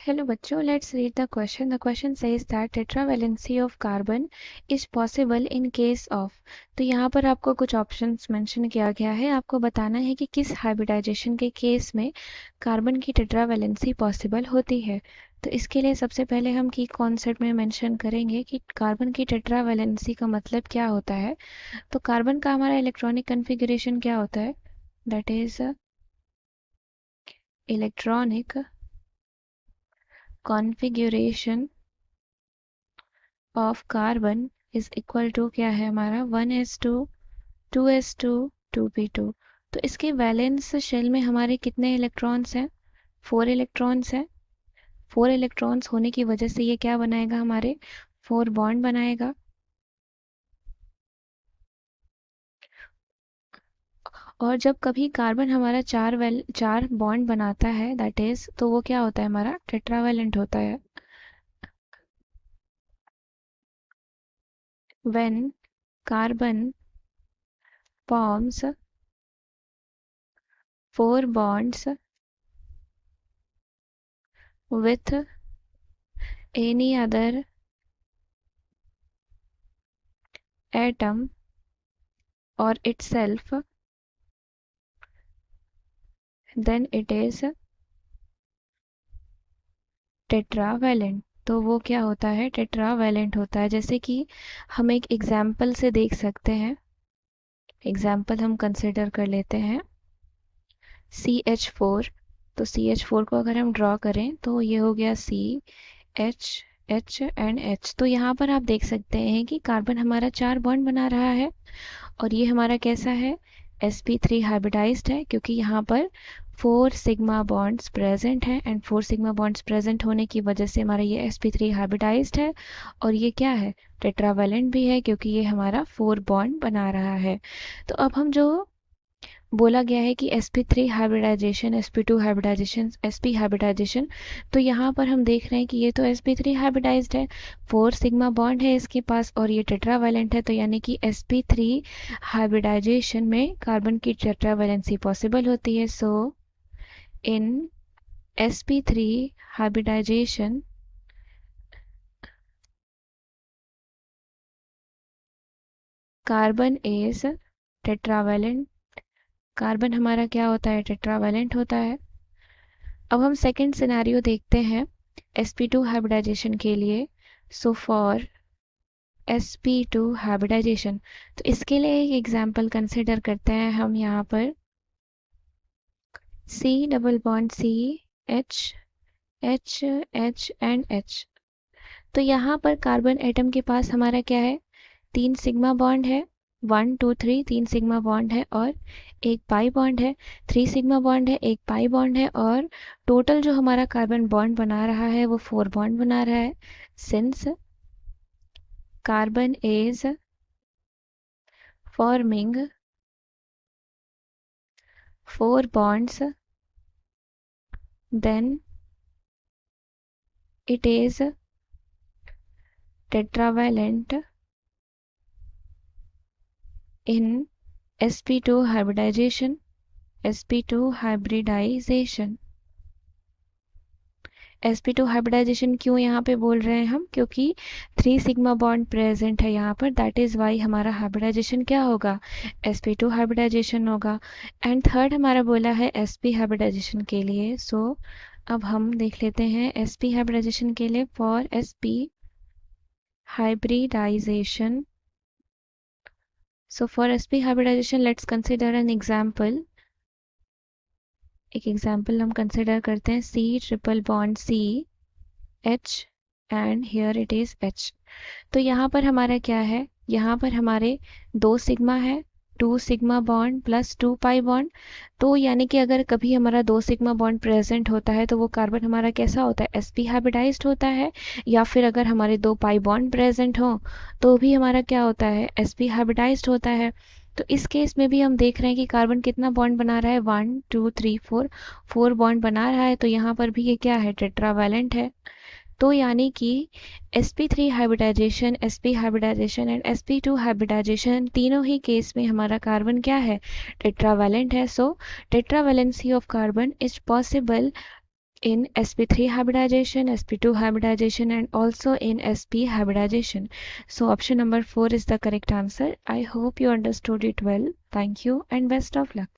Hello बच्चों, let's read the question. The question says that tetravalency of carbon is possible in case of. तो यहाँ पर आपको कुछ ऑप्शंस मेंशन किया गया है। आपको बताना है कि किस हाइब्रिडाइजेशन के केस में कार्बन की टेट्रावैलेंसी पॉसिबल होती है। तो इसके लिए सबसे पहले हम की कॉन्सेप्ट में मेंशन करेंगे कि कार्बन की टेट्रावैलेंसी का मतलब क्या होता है। तो कार्बन का हमारा इलेक्ट्रॉनिक कन्फिगरेशन क्या होता है, that is electronic configuration of carbon is equal to क्या है हमारा 1s2 2s2 2p2। तो इसके वैलेंस शेल में हमारे कितने इलेक्ट्रॉन्स हैं? 4 इलेक्ट्रॉन्स हैं। 4 इलेक्ट्रॉन्स होने की वजह से ये क्या बनाएगा, हमारे 4 बॉन्ड बनाएगा। और जब कभी कार्बन हमारा चार बॉन्ड बनाता है दैट इज, तो वो क्या होता है, हमारा टेट्रावैलेंट होता है। When carbon forms 4 bonds with any other atom or itself, then it is tetravalent. तो वो क्या होता है, टेट्रावैलेंट होता है। जैसे कि हम एक एग्जाम्पल से देख सकते हैं। एग्जाम्पल हम कंसिडर कर लेते हैं CH4। तो CH4 को अगर हम ड्रॉ करें तो ये हो गया C H H and H। तो यहाँ पर आप देख सकते हैं कि कार्बन हमारा 4 बॉन्ड बना रहा है और ये हमारा कैसा है, sp3 हाइब्रिडाइज्ड है, क्योंकि यहाँ पर 4 सिग्मा बॉन्ड्स प्रेजेंट हैं एंड 4 सिग्मा बॉन्ड्स प्रेजेंट होने की वजह से हमारा ये sp3 हाइब्रिडाइज्ड है। और ये क्या है, टेट्रावैलेंट भी है, क्योंकि ये हमारा 4 बॉन्ड बना रहा है। तो अब हम जो बोला गया है कि sp3 hybridisation, sp2 hybridisation, sp hybridisation, तो यहाँ पर हम देख रहे हैं कि ये तो sp3 हाइब्रिडाइज्ड है, 4 सिग्मा बॉन्ड है इसके पास और ये टेट्रावैलेंट है। तो यानी कि sp3 हाइब्रिडाइजेशन में कार्बन की टेट्रावैलेंसी पॉसिबल होती है। So in sp3 hybridization carbon is tetravalent. Carbon हमारा क्या होता है, टेट्रावैलेंट होता है। अब हम सेकंड सिनेरियो देखते हैं sp2 हाइब्रिडाइजेशन के लिए। सो फॉर sp2 हाइब्रिडाइजेशन, तो इसके लिए एक एग्जांपल कंसिडर करते हैं हम यहाँ पर C double bond C H H H and H। तो यहाँ पर कार्बन एटम के पास हमारा क्या है, 3 सिग्मा बॉन्ड है, 1 2 3 3 सिग्मा बॉन्ड है और एक पाई बॉन्ड है। 3 सिग्मा बॉन्ड है, एक पाई बॉन्ड है और टोटल जो हमारा कार्बन बॉन्ड बना रहा है वो 4 बॉन्ड बना रहा है। Since carbon is forming 4 bonds, then it is tetravalent in sp2 hybridization, sp2 hybridization। sp2 hybridization क्यों यहाँ पे बोल रहे हैं हम, क्योंकि 3 सिग्मा बॉन्ड प्रेजेंट है यहाँ पर, दैट इज वाई हमारा हाइब्रिडाइजेशन क्या होगा, sp2 हाइब्रिडाइजेशन होगा। एंड थर्ड हमारा बोला है sp हाइब्रिडाइजेशन के लिए। सो अब हम देख लेते हैं sp हाइब्रिडाइजेशन के लिए। For sp hybridization, so for sp hybridization let's consider an example। एक एग्जाम्पल हम कंसिडर करते हैं C triple bond C H and here it is H। तो यहाँ पर हमारा क्या है, यहाँ पर हमारे 2 सिग्मा है, 2 sigma bond plus 2 pi bond. तो यानी कि अगर कभी हमारा 2 सिग्मा बॉन्ड प्रेजेंट होता है तो वो कार्बन हमारा कैसा होता है, sp हाइब्रिडाइज्ड होता है। या फिर अगर हमारे 2 पाई बॉन्ड प्रेजेंट हो तो भी हमारा क्या होता है, sp हाइब्रिडाइज्ड होता है। तो इस केस में भी हम देख रहे हैं कि कार्बन कितना बॉन्ड बना रहा है, 1 2 3 4, 4 बॉन्ड बना रहा है। तो यहाँ पर भी ये क्या है, टेट्रावैलेंट है। तो यानी कि sp3 hybridization, sp hybridization and sp2 hybridization तीनों ही केस में हमारा कार्बन क्या है, टेट्रावैलेंट है। So tetravalency of carbon is possible in sp3 hybridization, sp2 hybridization, and also in sp hybridization. So option number 4 is the correct answer. I hope you understood it well. Thank you and best of luck.